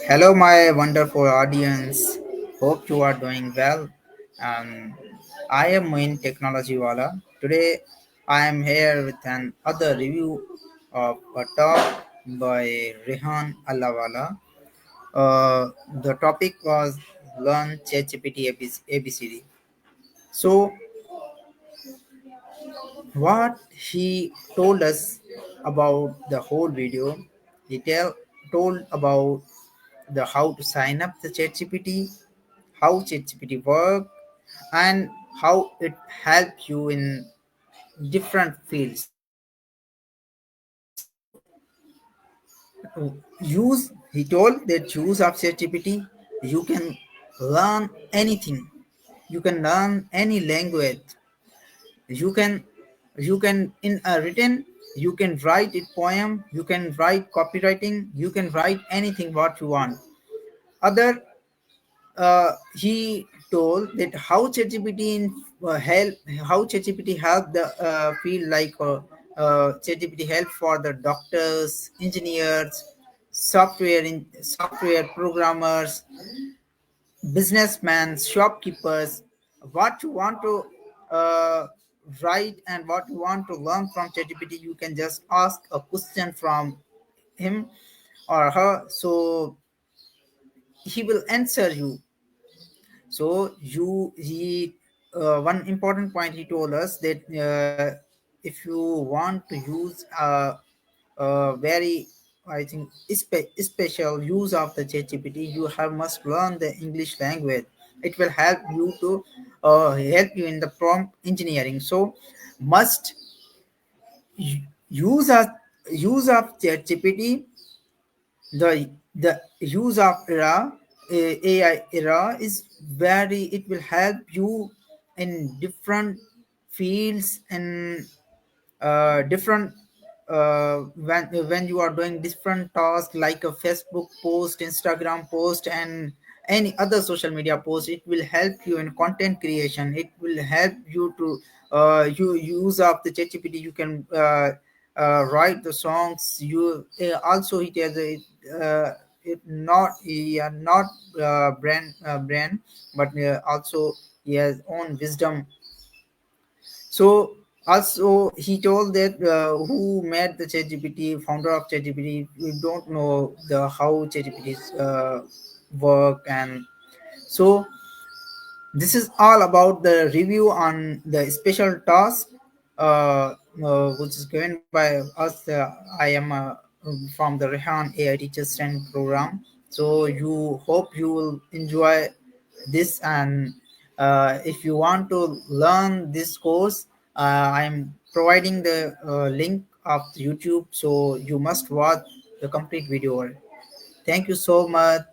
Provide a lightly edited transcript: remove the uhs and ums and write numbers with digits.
Hello, my wonderful audience. Hope you are doing well. Um, I am Mueen Technology Wala. Today, I am here with another review of a talk by Rehan Allahwala. The topic was Learn ChatGPT ABCD. So, what he told us about the whole video, told about the how to sign up the ChatGPT, how ChatGPT work, and how it helps you in different fields. So use he told that use of ChatGPT, you can learn anything. You can learn any language. You can in a written you can write a poem, you can write copywriting, you can write anything what you want. Other he told that how ChatGPT help how ChatGPT help the field like ChatGPT help for the doctors, engineers, software programmers, businessmen, shopkeepers. What you want to uh, write and what you want to learn from ChatGPT, you can just ask a question from him or her, so he will answer you. So you he one important point he told us that if you want to use a very I think special use of the ChatGPT, you have must learn the English language. It will help you to help you in the prompt engineering. So must use of ChatGPT, the use of AI era is very, it will help you in different fields and different when you are doing different tasks like a Facebook post, Instagram post, and any other social media post. It will help you in content creation. It will help you to you use of the ChatGPT. You can write the songs. You also it has a it not not brand, but also he has own wisdom. So also he told that who made the ChatGPT, founder of ChatGPT, we don't know the how ChatGPT's work, and so this is all about the review on the special task which is given by us. I am from the Rehan AI Teachers Training Program. So you hope you will enjoy this, and if you want to learn this course, I'm providing the link of YouTube, so you must watch the complete video. Thank you so much.